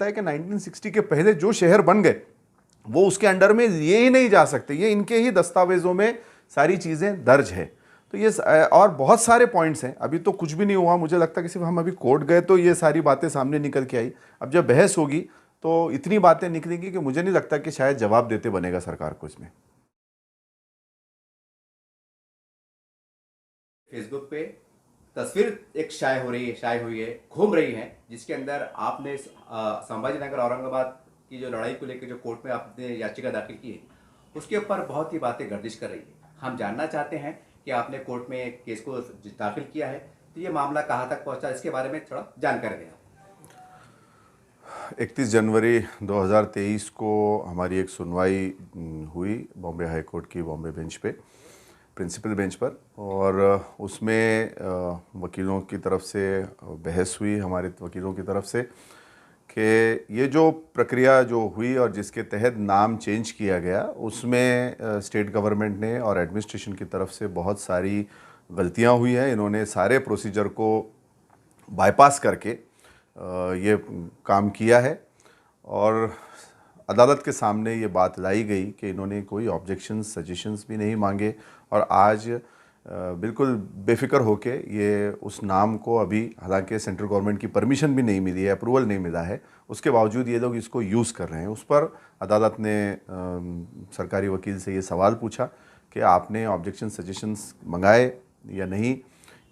है कि 1960 के पहले जो शहर बन गए वो उसके अंडर में ये ही नहीं जा सकते, ये इनके ही दस्तावेजों में सारी चीज़ें दर्ज है। तो ये और बहुत सारे पॉइंट्स हैं, अभी तो कुछ भी नहीं हुआ, मुझे लगता है कि सिर्फ हम अभी कोर्ट गए तो ये सारी बातें सामने निकल के आई। अब जब बहस होगी तो इतनी बातें निकलेंगी कि मुझे नहीं लगता कि शायद जवाब देते बनेगा सरकार को इसमें। फेसबुक पे तस्वीर एक शाये हुई है, घूम रही है, जिसके अंदर आपने संभाजी नगर औरंगाबाद की जो लड़ाई को लेकर जो कोर्ट में आपने याचिका दाखिल की है, उसके ऊपर बहुत ही बातें गर्दिश कर रही है। हम जानना चाहते हैं कि आपने कोर्ट में केस को दाखिल किया है, तो ये मामला कहाँ तक पहुँचा, इसके बारे में थोड़ा जानकारी दें। 31 जनवरी 2023 को हमारी एक सुनवाई हुई बॉम्बे हाई कोर्ट की बॉम्बे बेंच पे, प्रिंसिपल बेंच पर, और उसमें वकीलों की तरफ से बहस हुई, हमारे वकीलों की तरफ से, कि ये जो प्रक्रिया जो हुई और जिसके तहत नाम चेंज किया गया उसमें स्टेट गवर्नमेंट ने और एडमिनिस्ट्रेशन की तरफ से बहुत सारी गलतियां हुई हैं। इन्होंने सारे प्रोसीजर को बाईपास करके ये काम किया है और अदालत के सामने ये बात लाई गई कि इन्होंने कोई ऑब्जेक्शंस सजेशंस भी नहीं मांगे और आज बिल्कुल बेफिक्र होके ये उस नाम को, अभी हालांकि सेंट्रल गवर्नमेंट की परमिशन भी नहीं मिली है, अप्रूवल नहीं मिला है, उसके बावजूद ये लोग इसको यूज़ कर रहे हैं। उस पर अदालत ने सरकारी वकील से ये सवाल पूछा कि आपने ऑब्जेक्शन सजेशंस मंगाए या नहीं,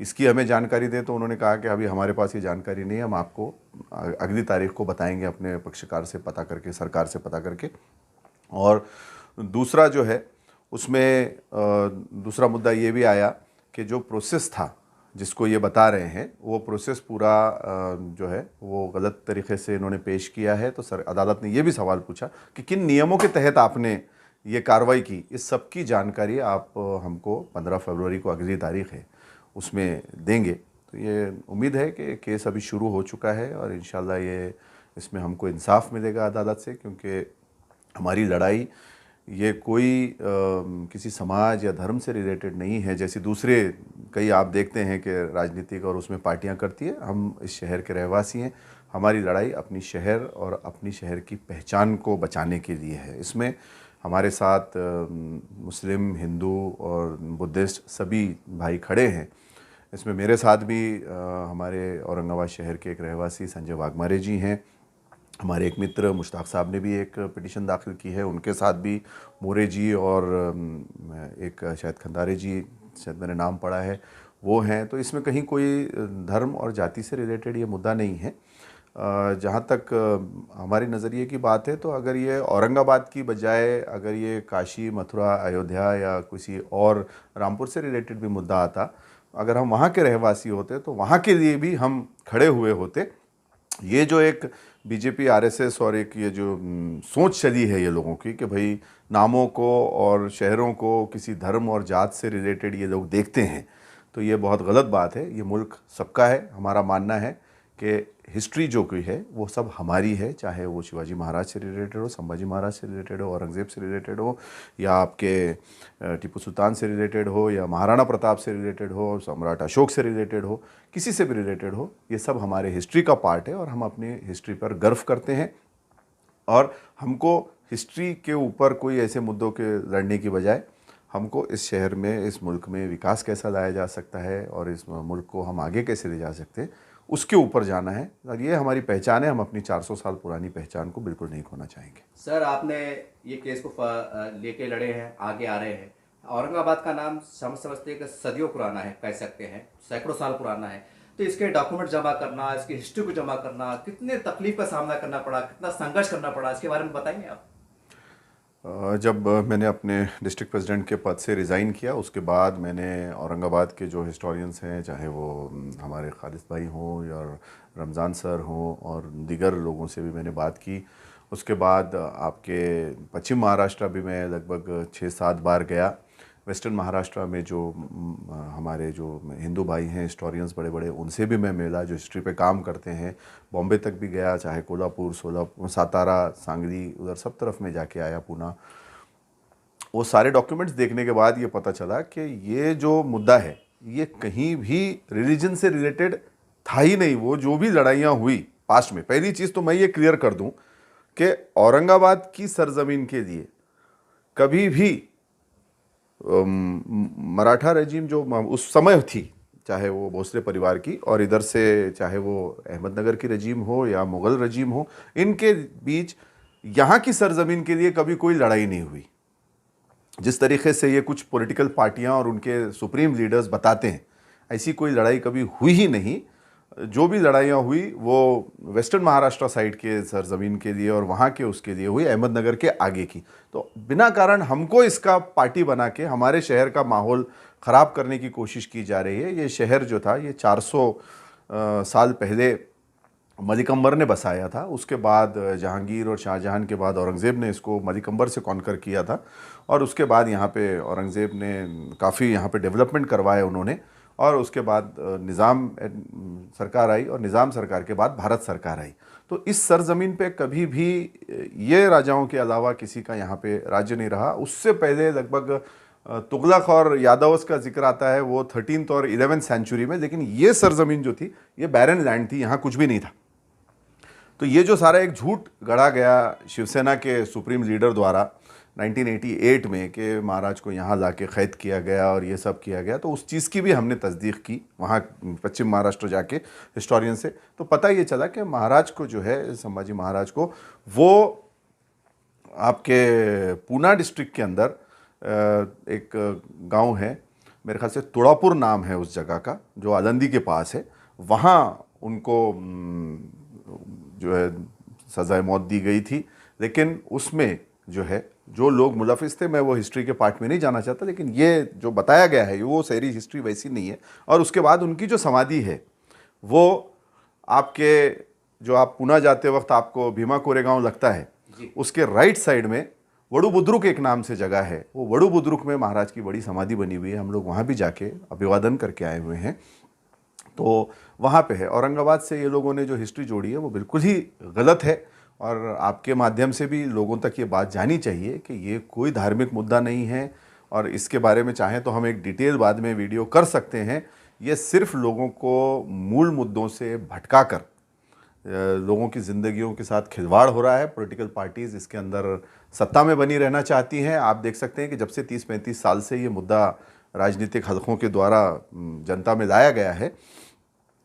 इसकी हमें जानकारी दें। तो उन्होंने कहा कि अभी हमारे पास ये जानकारी नहीं है, हम आपको अगली तारीख को बताएंगे अपने पक्षकार से पता करके, सरकार से पता करके। और दूसरा जो है उसमें दूसरा मुद्दा ये भी आया कि जो प्रोसेस था जिसको ये बता रहे हैं वो प्रोसेस पूरा जो है वो गलत तरीके से इन्होंने पेश किया है। तो अदालत ने ये भी सवाल पूछा कि किन नियमों के तहत आपने ये कार्रवाई की, इस सब की जानकारी आप हमको 15 फरवरी को अगली तारीख है उसमें देंगे। तो ये उम्मीद है कि केस अभी शुरू हो चुका है और इंशाल्लाह ये इसमें हमको इंसाफ मिलेगा अदालत से, क्योंकि हमारी लड़ाई ये कोई किसी समाज या धर्म से रिलेटेड नहीं है जैसे दूसरे कई आप देखते हैं कि राजनीतिक और उसमें पार्टियां करती है। हम इस शहर के रहवासी हैं, हमारी लड़ाई अपनी शहर और अपनी शहर की पहचान को बचाने के लिए है। इसमें हमारे साथ मुस्लिम, हिंदू और बुद्धिस्ट सभी भाई खड़े हैं। इसमें मेरे साथ भी हमारे औरंगाबाद शहर के एक रहवासी संजय वाघमारे जी हैं, हमारे एक मित्र मुश्ताक साहब ने भी एक पिटीशन दाखिल की है, उनके साथ भी मोरे जी और एक शायद खंदारे जी, शायद मैंने नाम पढ़ा है, वो हैं। तो इसमें कहीं कोई धर्म और जाति से रिलेटेड ये मुद्दा नहीं है। जहाँ तक हमारी नज़रिए की बात है तो अगर ये औरंगाबाद की बजाय अगर ये काशी, मथुरा, अयोध्या या किसी और रामपुर से रिलेटेड भी मुद्दा आता, अगर हम वहाँ के रहवासी होते तो वहाँ के लिए भी हम खड़े हुए होते। ये जो एक बीजेपी, आरएसएस और एक ये जो सोच चली है ये लोगों की कि भाई नामों को और शहरों को किसी धर्म और जात से रिलेटेड ये लोग देखते हैं, तो ये बहुत गलत बात है। ये मुल्क सबका है। हमारा मानना है कि हिस्ट्री जो कोई है वो सब हमारी है, चाहे वो शिवाजी महाराज से रिलेटेड हो, संभाजी महाराज से रिलेटेड हो, औरंगज़ेब से रिलेटेड हो, या आपके टीपू सुल्तान से रिलेटेड हो, या महाराणा प्रताप से रिलेटेड हो, सम्राट अशोक से रिलेटेड हो, किसी से भी रिलेटेड हो, ये सब हमारे हिस्ट्री का पार्ट है और हम अपनी हिस्ट्री पर गर्व करते हैं। और हमको हिस्ट्री के ऊपर कोई ऐसे मुद्दों के लड़ने की बजाय हमको इस शहर में, इस मुल्क में विकास कैसा लाया जा सकता है और इस मुल्क को हम आगे कैसे ले जा सकते हैं, उसके ऊपर जाना है। और ये हमारी पहचान है, हम अपनी 400 साल पुरानी पहचान को बिल्कुल नहीं खोना चाहेंगे। सर, आपने ये केस को लेके लड़े हैं, आगे आ रहे हैं। औरंगाबाद का नाम समझते हैं सदियों पुराना है, कह सकते हैं सैकड़ों साल पुराना है। तो इसके डॉक्यूमेंट जमा करना, इसकी हिस्ट्री को जमा करना, कितने तकलीफ का सामना करना पड़ा, कितना संघर्ष करना पड़ा, इसके बारे में बताएंगे आप। जब मैंने अपने डिस्ट्रिक्ट प्रेसिडेंट के पद से रिज़ाइन किया उसके बाद मैंने औरंगाबाद के जो हिस्टोरियंस हैं, चाहे वो हमारे खालिद भाई हों या रमज़ान सर हों और दीगर लोगों से भी मैंने बात की। उसके बाद आपके पश्चिम महाराष्ट्र भी मैं लगभग 6-7 बार गया। वेस्टर्न महाराष्ट्र में जो हमारे जो हिंदू भाई हैं हिस्टोरियंस बड़े बड़े, उनसे भी मैं मिला जो हिस्ट्री पे काम करते हैं। बॉम्बे तक भी गया, चाहे कोल्हापुर, सोलापुर, सातारा, सांगली, उधर सब तरफ में जाके आया, पूना। वो सारे डॉक्यूमेंट्स देखने के बाद ये पता चला कि ये जो मुद्दा है ये कहीं भी रिलीजन से रिलेटेड था ही नहीं। वो जो भी लड़ाइयाँ हुई पास्ट में। पहली चीज़ तो मैं ये क्लियर कर दूं कि औरंगाबाद की सरजमीन के लिए कभी भी मराठा रजीम जो उस समय थी, चाहे वो भोसले परिवार की और इधर से चाहे वो अहमदनगर की रजीम हो या मुग़ल रजीम हो, इनके बीच यहाँ की सरजमीन के लिए कभी कोई लड़ाई नहीं हुई। जिस तरीके से ये कुछ पॉलिटिकल पार्टियां और उनके सुप्रीम लीडर्स बताते हैं, ऐसी कोई लड़ाई कभी हुई ही नहीं। जो भी लड़ाइयाँ हुई वो वेस्टर्न महाराष्ट्र साइड के सरजमीन के लिए और वहाँ के उसके लिए हुई, अहमदनगर के आगे की। तो बिना कारण हमको इसका पार्टी बना के हमारे शहर का माहौल ख़राब करने की कोशिश की जा रही है। ये शहर जो था ये 400 साल पहले मलिक अंबर ने बसाया था। उसके बाद जहांगीर और शाहजहां के बाद औरंगज़ेब ने इसको मलिक अंबर से कॉन्कर किया था और उसके बाद यहाँ पे औरंगज़ेब ने काफ़ी यहाँ पे डेवलपमेंट करवाए उन्होंने। और उसके बाद निज़ाम सरकार आई और निज़ाम सरकार के बाद भारत सरकार आई। तो इस सरजमीन पे कभी भी ये राजाओं के अलावा किसी का यहाँ पे राज्य नहीं रहा। उससे पहले लगभग तुगलक और यादव्स का जिक्र आता है वो 13th और 11th सेंचुरी में, लेकिन ये सरजमीन जो थी ये बैरन लैंड थी, यहाँ कुछ भी नहीं था। तो ये जो सारा एक झूठ गढ़ा गया शिवसेना के सुप्रीम लीडर द्वारा 1988 में कि महाराज को यहाँ लाके कैद किया गया और ये सब किया गया, तो उस चीज़ की भी हमने तस्दीक की वहाँ पश्चिम महाराष्ट्र जाके हिस्टोरियन से। तो पता ये चला कि महाराज को जो है, संभाजी महाराज को, वो आपके पूना डिस्ट्रिक्ट के अंदर एक गांव है, मेरे ख्याल से तुड़ापुर नाम है उस जगह का, जो आलंदी के पास है। वहाँ उनको जो है सज़ाए मौत दी गई थी। लेकिन उसमें जो है जो लोग मुलविस थे, मैं वो हिस्ट्री के पार्ट में नहीं जाना चाहता, लेकिन ये जो बताया गया है वो सारी हिस्ट्री वैसी नहीं है। और उसके बाद उनकी जो समाधि है वो आपके, जो आप पुणे जाते वक्त आपको भीमा कोरेगांव लगता है, उसके राइट साइड में वड़ू बुद्रुक एक नाम से जगह है। वो वड़ू बुद्रुक में महाराज की बड़ी समाधि बनी हुई है। हम लोग वहाँ भी जाके अभिवादन करके आए हुए हैं। तो वहाँ पे है। औरंगाबाद से ये लोगों ने जो हिस्ट्री जोड़ी है वो बिल्कुल ही गलत है और आपके माध्यम से भी लोगों तक ये बात जानी चाहिए कि ये कोई धार्मिक मुद्दा नहीं है और इसके बारे में चाहें तो हम एक डिटेल बाद में वीडियो कर सकते हैं। ये सिर्फ लोगों को मूल मुद्दों से भटका कर लोगों की ज़िंदगियों के साथ खिलवाड़ हो रहा है। पॉलिटिकल पार्टीज़ इसके अंदर सत्ता में बनी रहना चाहती हैं। आप देख सकते हैं कि जब से 30-35 साल से ये मुद्दा राजनीतिक हलकों के द्वारा जनता में लाया गया है,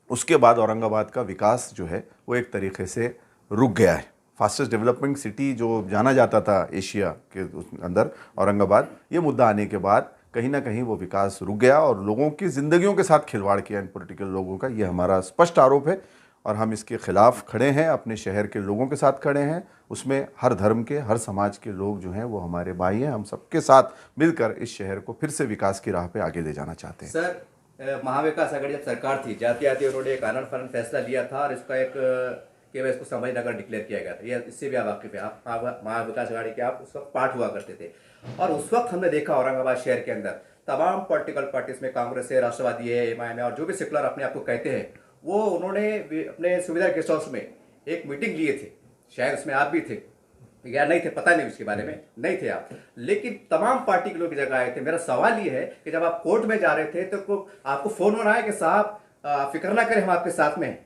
उसके बाद औरंगाबाद का विकास जो है वो एक तरीके से रुक गया है। फास्टेस्ट डेवलपिंग सिटी जो जाना जाता था एशिया के अंदर औरंगाबाद, ये मुद्दा आने के बाद कहीं ना कहीं वो विकास रुक गया और लोगों की ज़िंदगियों के साथ खिलवाड़ किया इन पॉलिटिकल लोगों का। ये हमारा स्पष्ट आरोप है और हम इसके खिलाफ खड़े हैं, अपने शहर के लोगों के साथ खड़े हैं। उसमें हर धर्म के, हर समाज के लोग जो हैं वो हमारे भाई हैं। हम सबके साथ मिलकर इस शहर को फिर से विकास की राह पे आगे ले जाना चाहते हैं। सर, महाविकास आघाड़ी जब सरकार थी, जाते आते उन्होंने एक आनंद फानंद फैसला लिया था और इसका एक केवल इसको संभाजीनगर डिक्लेयर किया गया था। ये इससे भी आप वाकिफ है, आप महाविकास आघाड़ी के आप उस वक्त पार्ट हुआ करते थे और उस वक्त हमने देखा औरंगाबाद शहर के अंदर तमाम पॉलिटिकल पार्टीज में, कांग्रेस है, राष्ट्रवादी है, एमआईएम है और जो भी सेकुलर अपने आप को कहते हैं, वो उन्होंने अपने सुविधा गेस्ट हाउस में एक मीटिंग लिए थे। शायद उसमें आप भी थे या नहीं थे, पता नहीं, उसके बारे में नहीं थे आप, लेकिन तमाम पार्टी के लोग जगह आए थे। मेरा सवाल ये है कि जब आप कोर्ट में जा रहे थे तो आपको फोन हो रहा है कि साहब फिक्र ना करें, हम आपके साथ में हैं,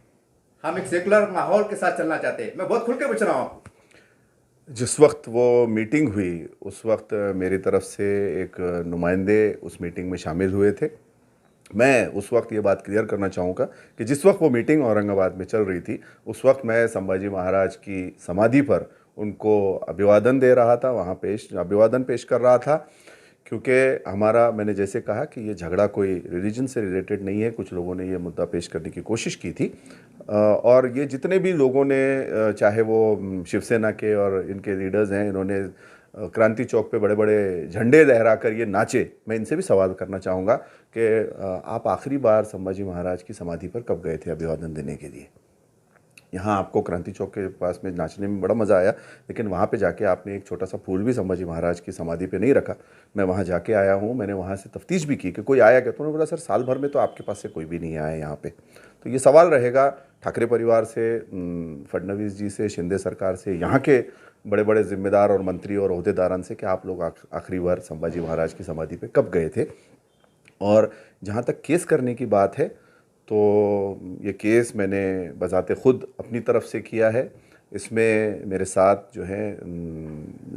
हम एक सेकुलर माहौल के साथ चलना चाहते हैं। मैं बहुत खुल के पूछ रहा हूँ। जिस वक्त वो मीटिंग हुई उस वक्त मेरी तरफ से एक नुमाइंदे उस मीटिंग में शामिल हुए थे। मैं उस वक्त ये बात क्लियर करना चाहूँगा कि जिस वक्त वो मीटिंग औरंगाबाद में चल रही थी, उस वक्त मैं संभाजी महाराज की समाधि पर उनको अभिवादन दे रहा था, वहाँ अभिवादन पेश कर रहा था। क्योंकि हमारा, मैंने जैसे कहा कि ये झगड़ा कोई रिलीजन से रिलेटेड नहीं है। कुछ लोगों ने ये मुद्दा पेश करने की कोशिश की थी और ये जितने भी लोगों ने, चाहे वो शिवसेना के और इनके लीडर्स हैं, इन्होंने क्रांति चौक पे बड़े बड़े झंडे लहरा कर ये नाचे। मैं इनसे भी सवाल करना चाहूँगा कि आप आखिरी बार संभाजी महाराज की समाधि पर कब गए थे अभिवादन देने के लिए? यहाँ आपको क्रांति चौक के पास में नाचने में बड़ा मज़ा आया, लेकिन वहाँ पे जाके आपने एक छोटा सा फूल भी संभाजी महाराज की समाधि पे नहीं रखा। मैं वहाँ जाके आया हूँ, मैंने वहाँ से तफ्तीश भी की कि कोई आया क्या, तो उन्होंने बोला सर साल भर में तो आपके पास से कोई भी नहीं आया यहाँ पे। तो ये सवाल रहेगा ठाकरे परिवार से, फडणवीस जी से, शिंदे सरकार से, यहाँ के बड़े बड़े जिम्मेदार और मंत्री और अहदेदारान से कि आप लोग आखिरी बार संभाजी महाराज की समाधि पे कब गए थे। और जहाँ तक केस करने की बात है तो ये केस मैंने बज़ाते ख़ुद अपनी तरफ से किया है। इसमें मेरे साथ जो है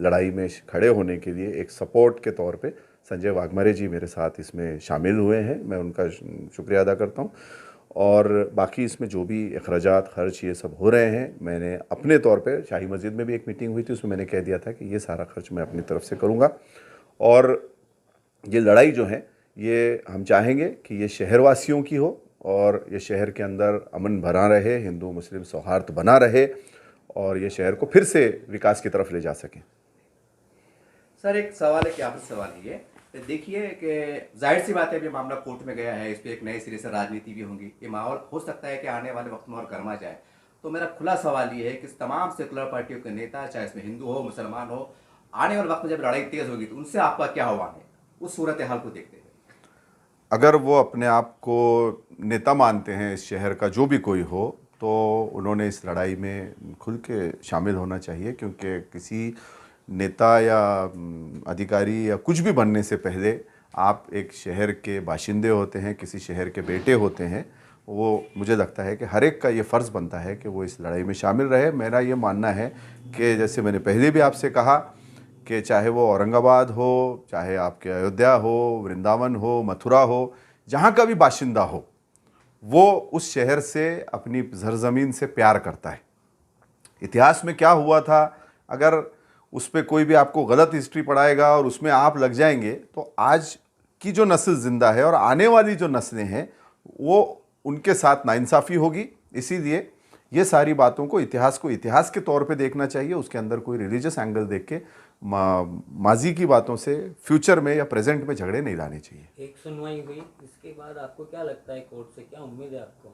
लड़ाई में खड़े होने के लिए एक सपोर्ट के तौर पे संजय वाघमारे जी मेरे साथ इसमें शामिल हुए हैं, मैं उनका शुक्रिया अदा करता हूँ। और बाकी इसमें जो भी अखराजात खर्च ये सब हो रहे हैं, मैंने अपने तौर पे शाही मस्जिद में भी एक मीटिंग हुई थी, उसमें मैंने कह दिया था कि ये सारा खर्च मैं अपनी तरफ से करूँगा। और ये लड़ाई जो है ये हम चाहेंगे कि ये शहरवासियों की हो और ये शहर के अंदर अमन बना रहे, हिंदू मुस्लिम सौहार्द बना रहे और ये शहर को फिर से विकास की तरफ ले जा सकें। सर एक सवाल है कि आपसे सवाल ये देखिए कि जाहिर सी बात है अभी मामला कोर्ट में गया है, इस पर एक नए सिरे से राजनीति भी होगी, ये माहौल हो सकता है कि आने वाले वक्त में और गर्मा जाए। तो मेरा खुला सवाल ये है कि तमाम सेकुलर पार्टियों के नेता, चाहे इसमें हिंदू हो मुसलमान हो, आने वाले वक्त में जब लड़ाई तेज होगी तो उनसे आपका क्या आह्वान है उस सूरत हाल को देखते हुए? अगर वो अपने आप को नेता मानते हैं इस शहर का, जो भी कोई हो, तो उन्होंने इस लड़ाई में खुल के शामिल होना चाहिए, क्योंकि किसी नेता या अधिकारी या कुछ भी बनने से पहले आप एक शहर के बाशिंदे होते हैं, किसी शहर के बेटे होते हैं। वो मुझे लगता है कि हर एक का ये फ़र्ज़ बनता है कि वो इस लड़ाई में शामिल रहे। मेरा ये मानना है कि जैसे मैंने पहले भी आपसे कहा कि चाहे वो औरंगाबाद हो, चाहे आपके अयोध्या हो, वृंदावन हो, मथुरा हो, जहाँ का भी बाशिंदा हो, वो उस शहर से अपनी सरज़मीन से प्यार करता है। इतिहास में क्या हुआ था, अगर उस पर कोई भी आपको गलत हिस्ट्री पढ़ाएगा और उसमें आप लग जाएंगे, तो आज की जो नस्ल ज़िंदा है और आने वाली जो नस्लें हैं वो उनके साथ नाइंसाफ़ी होगी। इसीलिए ये सारी बातों को इतिहास के तौर पे देखना चाहिए, उसके अंदर कोई रिलीजियस एंगल देख के माजी की बातों से फ्यूचर में या प्रेजेंट में झगड़े नहीं लाने चाहिए। एक सुनवाई हुई, इसके बाद आपको क्या लगता है कोर्ट से क्या उम्मीद है आपको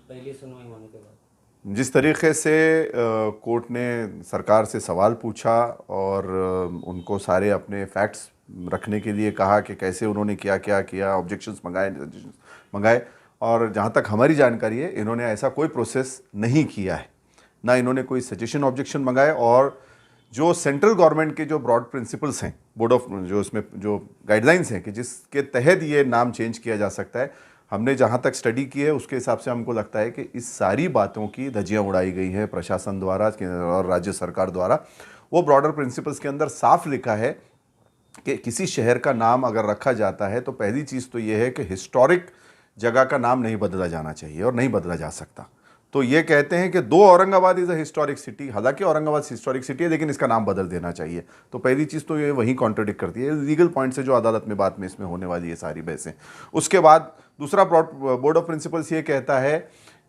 पहली सुनवाई होने के बाद? जिस तरीके से कोर्ट ने सरकार से सवाल पूछा और उनको सारे अपने फैक्ट्स रखने के लिए कहा कि कैसे उन्होंने क्या क्या किया, ऑब्जेक्शंस मंगाए, और जहाँ तक हमारी जानकारी है इन्होंने ऐसा कोई प्रोसेस नहीं किया है, ना इन्होंने कोई सजेशन ऑब्जेक्शन मंगाए। और जो सेंट्रल गवर्नमेंट के जो ब्रॉड प्रिंसिपल्स हैं, बोर्ड ऑफ जो इसमें जो गाइडलाइंस हैं कि जिसके तहत ये नाम चेंज किया जा सकता है, हमने जहाँ तक स्टडी की है उसके हिसाब से हमको लगता है कि इस सारी बातों की धज्जियाँ उड़ाई गई हैं प्रशासन द्वारा और राज्य सरकार द्वारा। वो ब्रॉडर प्रिंसिपल्स के अंदर साफ लिखा है कि किसी शहर का नाम अगर रखा जाता है तो पहली चीज़ तो ये है कि हिस्टोरिक जगह का नाम नहीं बदला जाना चाहिए और नहीं बदला जा सकता। तो ये कहते हैं कि दो Aurangabad is a historic city, हालांकि औरंगाबाद हिस्टोरिक सिटी है लेकिन इसका नाम बदल देना चाहिए। तो पहली चीज़ तो ये वहीं कॉन्ट्रडिक्ट करती है लीगल पॉइंट से, जो अदालत में बाद में इसमें होने वाली है सारी बहसें। उसके बाद दूसरा बोर्ड ऑफ प्रिंसिपल्स ये कहता है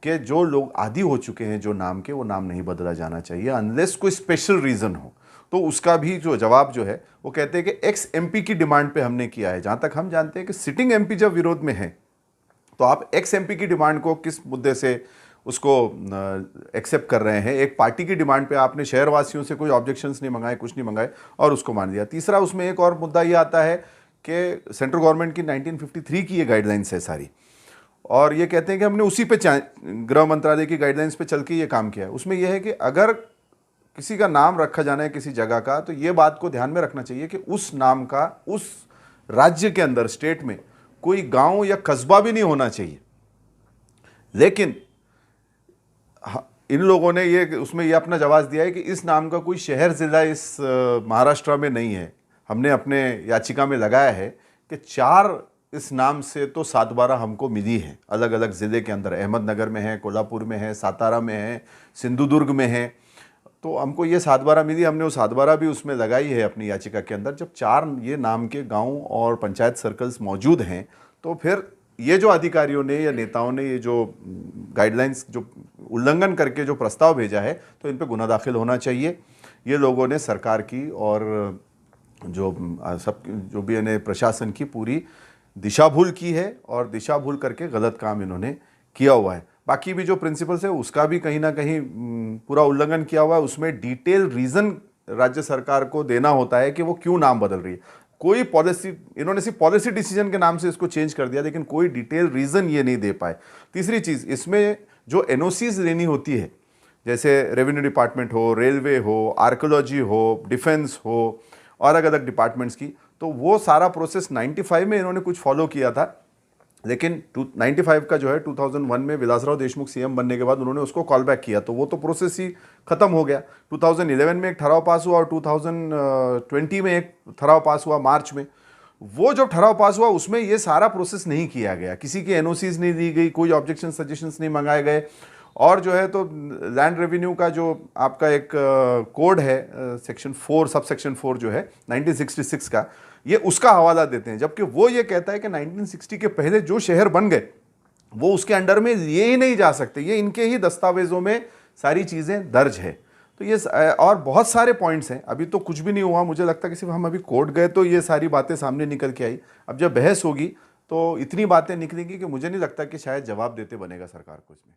कि जो लोग आदी हो चुके हैं जो नाम के, वो नाम नहीं बदला जाना चाहिए अनलेस कोई स्पेशल रीज़न हो। तो उसका भी जो जवाब जो है वो कहते हैं कि एक्स एमपी की डिमांड पे हमने किया है। जहाँ तक हम जानते हैं कि सिटिंग एमपी जब विरोध में है तो आप एक्स एमपी की डिमांड को किस मुद्दे से उसको एक्सेप्ट कर रहे हैं? एक पार्टी की डिमांड पे आपने शहरवासियों से कोई ऑब्जेक्शंस नहीं मंगाए, कुछ नहीं मंगाए और उसको मान दिया। तीसरा उसमें एक और मुद्दा ये आता है कि सेंट्रल गवर्नमेंट की 1953 की ये गाइडलाइंस है सारी, और ये कहते हैं कि हमने उसी पे गृह मंत्रालय की गाइडलाइंस पे चल के ये काम किया है। उसमें यह है कि अगर किसी का नाम रखा जाना है किसी जगह का, तो ये बात को ध्यान में रखना चाहिए कि उस नाम का उस राज्य के अंदर, स्टेट में कोई गांव या कस्बा भी नहीं होना चाहिए। लेकिन इन लोगों ने ये उसमें ये अपना जवाब दिया है कि इस नाम का कोई शहर ज़िला इस महाराष्ट्र में नहीं है। हमने अपने याचिका में लगाया है कि 4 इस नाम से तो 7-12 हमको मिली है अलग अलग ज़िले के अंदर। अहमदनगर में है, कोल्हापुर में है, सातारा में है, सिंधुदुर्ग में है। तो हमको ये 7-12 मिली, हमने वो 7-12 भी उसमें लगाई है अपनी याचिका के अंदर। जब 4 ये नाम के गांव और पंचायत सर्कल्स मौजूद हैं, तो फिर ये जो अधिकारियों ने या नेताओं ने ये जो गाइडलाइंस जो उल्लंघन करके जो प्रस्ताव भेजा है, तो इन पे गुना दाखिल होना चाहिए। ये लोगों ने सरकार की और जो भी इन्हें प्रशासन की पूरी दिशा भूल की है और दिशा भूल करके गलत काम इन्होंने किया हुआ है। बाकी भी जो प्रिंसिपल्स है उसका भी कहीं ना कहीं पूरा उल्लंघन किया हुआ है। उसमें डिटेल रीज़न राज्य सरकार को देना होता है कि वो क्यों नाम बदल रही है। कोई पॉलिसी, इन्होंने सिर्फ पॉलिसी डिसीजन के नाम से इसको चेंज कर दिया, लेकिन कोई डिटेल रीज़न ये नहीं दे पाए। तीसरी चीज़, इसमें जो एनओसीज लेनी होती है, जैसे रेवेन्यू डिपार्टमेंट हो, रेलवे हो, आर्कोलॉजी हो, डिफेंस हो और अलग अलग डिपार्टमेंट्स की, तो वो सारा प्रोसेस 95 में इन्होंने कुछ फॉलो किया था लेकिन 95 का जो है 2001 में विलासराव देशमुख सीएम बनने के बाद उन्होंने उसको कॉल बैक किया, तो वो तो प्रोसेस ही खत्म हो गया। 2011 में एक ठराव पास हुआ और 2020 में एक ठराव पास हुआ मार्च में। वो जब ठराव पास हुआ उसमें ये सारा प्रोसेस नहीं किया गया, किसी की एनओसीज नहीं दी गई, कोई ऑब्जेक्शन सजेशंस नहीं मंगाए गए, और जो है तो लैंड रेवेन्यू का जो आपका एक कोड है सेक्शन 4 सब सेक्शन 4 जो है 1966 का, ये उसका हवाला देते हैं, जबकि वो ये कहता है कि 1960 के पहले जो शहर बन गए वो उसके अंडर में ये ही नहीं जा सकते, ये इनके ही दस्तावेजों में सारी चीज़ें दर्ज है। तो ये और बहुत सारे पॉइंट्स हैं, अभी तो कुछ भी नहीं हुआ, मुझे लगता है कि सिर्फ हम अभी कोर्ट गए तो ये सारी बातें सामने निकल के आई। अब जब बहस होगी तो इतनी बातें निकलेंगी कि मुझे नहीं लगता कि शायद जवाब देते बनेगा सरकार को इसमें।